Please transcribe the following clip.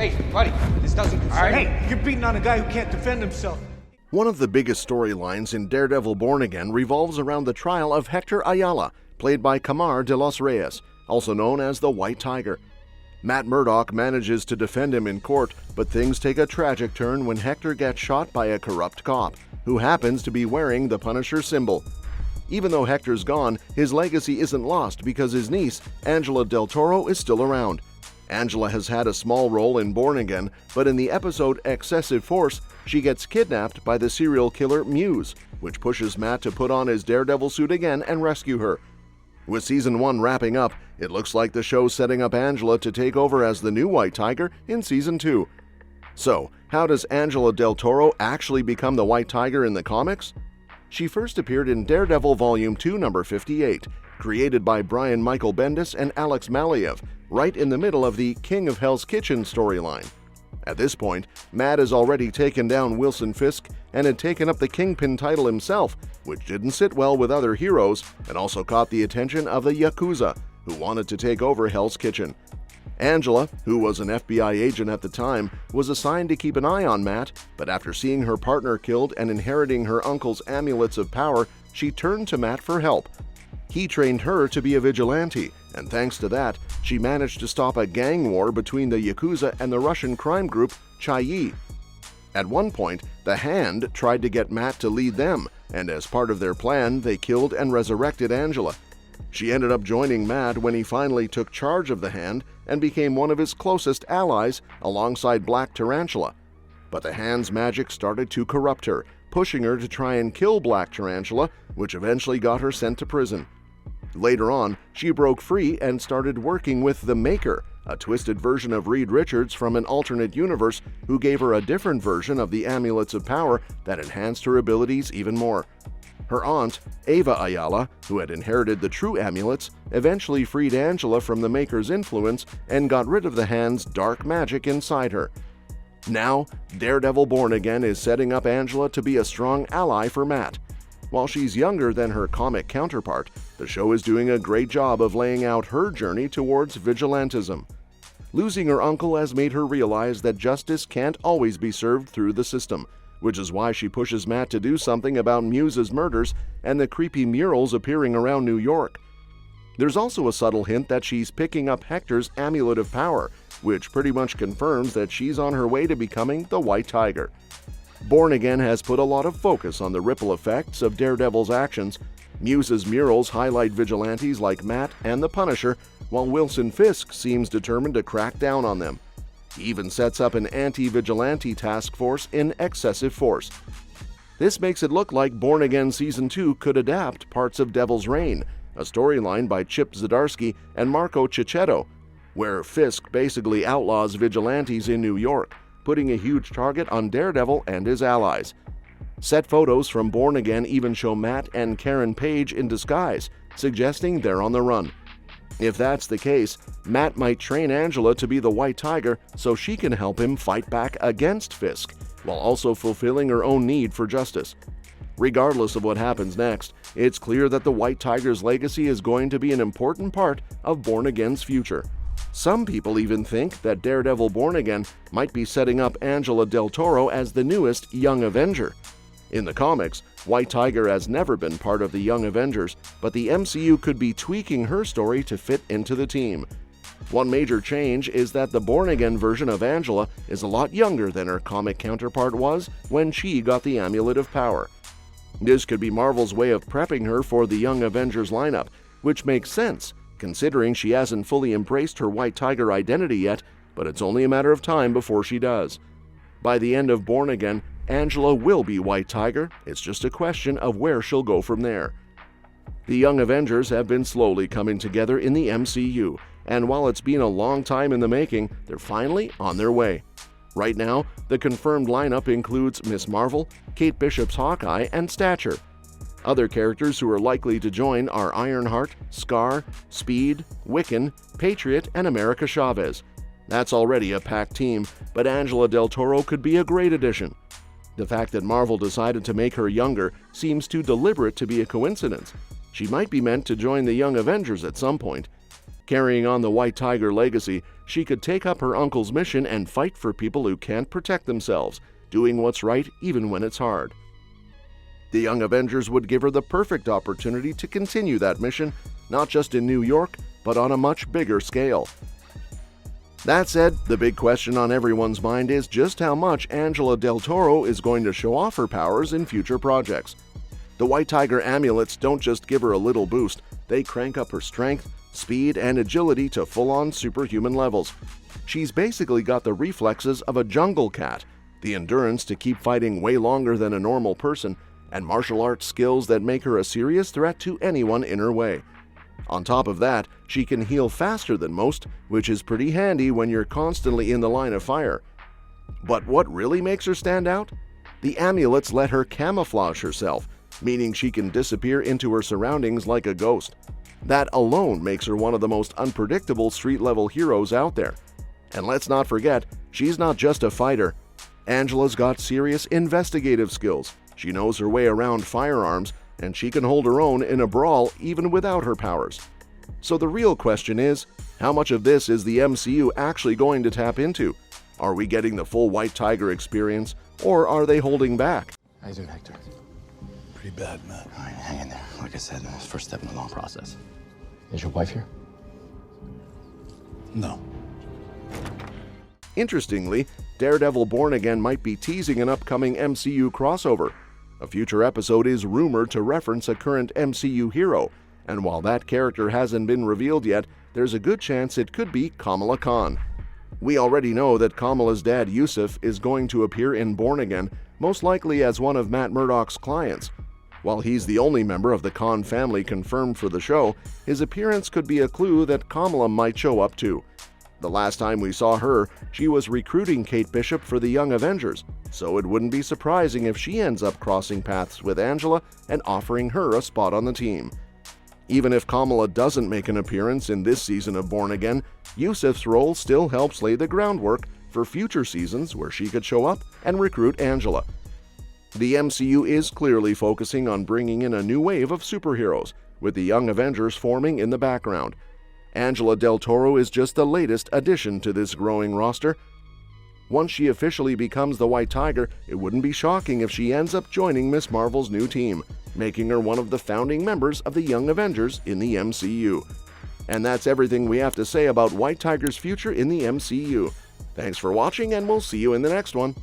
Hey, buddy, this doesn't concern me. Hey, you're beating on a guy who can't defend himself. One of the biggest storylines in Daredevil Born Again revolves around the trial of Hector Ayala, played by Camar de los Reyes, also known as the White Tiger. Matt Murdock manages to defend him in court, but things take a tragic turn when Hector gets shot by a corrupt cop, who happens to be wearing the Punisher symbol. Even though Hector's gone, his legacy isn't lost because his niece, Angela Del Toro, is still around. Angela has had a small role in Born Again, but in the episode Excessive Force, she gets kidnapped by the serial killer Muse, which pushes Matt to put on his Daredevil suit again and rescue her. With Season 1 wrapping up, it looks like the show's setting up Angela to take over as the new White Tiger in Season 2. So, how does Angela Del Toro actually become the White Tiger in the comics? She first appeared in Daredevil Volume 2, number 58, created by Brian Michael Bendis and Alex Maliev, right in the middle of the King of Hell's Kitchen storyline. At this point, Matt has already taken down Wilson Fisk and had taken up the Kingpin title himself, which didn't sit well with other heroes and also caught the attention of the Yakuza, who wanted to take over Hell's Kitchen. Angela, who was an FBI agent at the time, was assigned to keep an eye on Matt, but after seeing her partner killed and inheriting her uncle's amulets of power, she turned to Matt for help. He trained her to be a vigilante, and thanks to that, she managed to stop a gang war between the Yakuza and the Russian crime group Chayi. At one point, the Hand tried to get Matt to lead them, and as part of their plan, they killed and resurrected Angela. She ended up joining Matt when he finally took charge of the Hand and became one of his closest allies alongside Black Tarantula. But the Hand's magic started to corrupt her, pushing her to try and kill Black Tarantula, which eventually got her sent to prison. Later on, she broke free and started working with the Maker, a twisted version of Reed Richards from an alternate universe who gave her a different version of the amulets of power that enhanced her abilities even more. Her aunt, Ava Ayala, who had inherited the true amulets, eventually freed Angela from the Maker's influence and got rid of the Hand's dark magic inside her. Now, Daredevil Born Again is setting up Angela to be a strong ally for Matt. While she's younger than her comic counterpart, the show is doing a great job of laying out her journey towards vigilantism. Losing her uncle has made her realize that justice can't always be served through the system, which is why she pushes Matt to do something about Muse's murders and the creepy murals appearing around New York. There's also a subtle hint that she's picking up Hector's amulet of power, which pretty much confirms that she's on her way to becoming the White Tiger. Born Again has put a lot of focus on the ripple effects of Daredevil's actions. Muse's murals highlight vigilantes like Matt and the Punisher, while Wilson Fisk seems determined to crack down on them. He even sets up an anti-vigilante task force in Excessive Force. This makes it look like Born Again Season 2 could adapt parts of Devil's Reign, a storyline by Chip Zdarsky and Marco Cicchetto, where Fisk basically outlaws vigilantes in New York, putting a huge target on Daredevil and his allies. Set photos from Born Again even show Matt and Karen Page in disguise, suggesting they're on the run. If that's the case, Matt might train Angela to be the White Tiger so she can help him fight back against Fisk, while also fulfilling her own need for justice. Regardless of what happens next, it's clear that the White Tiger's legacy is going to be an important part of Born Again's future. Some people even think that Daredevil Born Again might be setting up Angela Del Toro as the newest Young Avenger. In the comics, White Tiger has never been part of the Young Avengers, but the MCU could be tweaking her story to fit into the team. One major change is that the Born Again version of Angela is a lot younger than her comic counterpart was when she got the Amulet of Power. This could be Marvel's way of prepping her for the Young Avengers lineup, which makes sense, considering she hasn't fully embraced her White Tiger identity yet, but it's only a matter of time before she does. By the end of Born Again, Angela will be White Tiger, it's just a question of where she'll go from there. The Young Avengers have been slowly coming together in the MCU, and while it's been a long time in the making, they're finally on their way. Right now, the confirmed lineup includes Miss Marvel, Kate Bishop's Hawkeye, and Stature. Other characters who are likely to join are Ironheart, Scar, Speed, Wiccan, Patriot, and America Chavez. That's already a packed team, but Angela Del Toro could be a great addition. The fact that Marvel decided to make her younger seems too deliberate to be a coincidence. She might be meant to join the Young Avengers at some point. Carrying on the White Tiger legacy, she could take up her uncle's mission and fight for people who can't protect themselves, doing what's right even when it's hard. The Young Avengers would give her the perfect opportunity to continue that mission, not just in New York, but on a much bigger scale. That said, the big question on everyone's mind is just how much Angela Del Toro is going to show off her powers in future projects. The White Tiger amulets don't just give her a little boost, they crank up her strength, speed, and agility to full-on superhuman levels. She's basically got the reflexes of a jungle cat, the endurance to keep fighting way longer than a normal person, and martial arts skills that make her a serious threat to anyone in her way. On top of that, she can heal faster than most, which is pretty handy when you're constantly in the line of fire. But what really makes her stand out? The amulets let her camouflage herself, meaning she can disappear into her surroundings like a ghost. That alone makes her one of the most unpredictable street-level heroes out there. And let's not forget, she's not just a fighter. Angela's got serious investigative skills. She knows her way around firearms, and she can hold her own in a brawl even without her powers. So the real question is, how much of this is the MCU actually going to tap into? Are we getting the full White Tiger experience, or are they holding back? How you doing, Hector? Pretty bad, Matt. All right, hang in there. Like I said, first step in a long process. Is your wife here? No. Interestingly, Daredevil Born Again might be teasing an upcoming MCU crossover. A future episode is rumored to reference a current MCU hero, and while that character hasn't been revealed yet, there's a good chance it could be Kamala Khan. We already know that Kamala's dad Yusuf is going to appear in Born Again, most likely as one of Matt Murdock's clients. While he's the only member of the Khan family confirmed for the show, his appearance could be a clue that Kamala might show up too. The last time we saw her, she was recruiting Kate Bishop for the Young Avengers, so it wouldn't be surprising if she ends up crossing paths with Angela and offering her a spot on the team. Even if Kamala doesn't make an appearance in this season of Born Again, Yusuf's role still helps lay the groundwork for future seasons where she could show up and recruit Angela. The MCU is clearly focusing on bringing in a new wave of superheroes, with the Young Avengers forming in the background. Angela Del Toro is just the latest addition to this growing roster. Once she officially becomes the White Tiger, it wouldn't be shocking if she ends up joining Ms. Marvel's new team, making her one of the founding members of the Young Avengers in the MCU. And that's everything we have to say about White Tiger's future in the MCU. Thanks for watching, and we'll see you in the next one.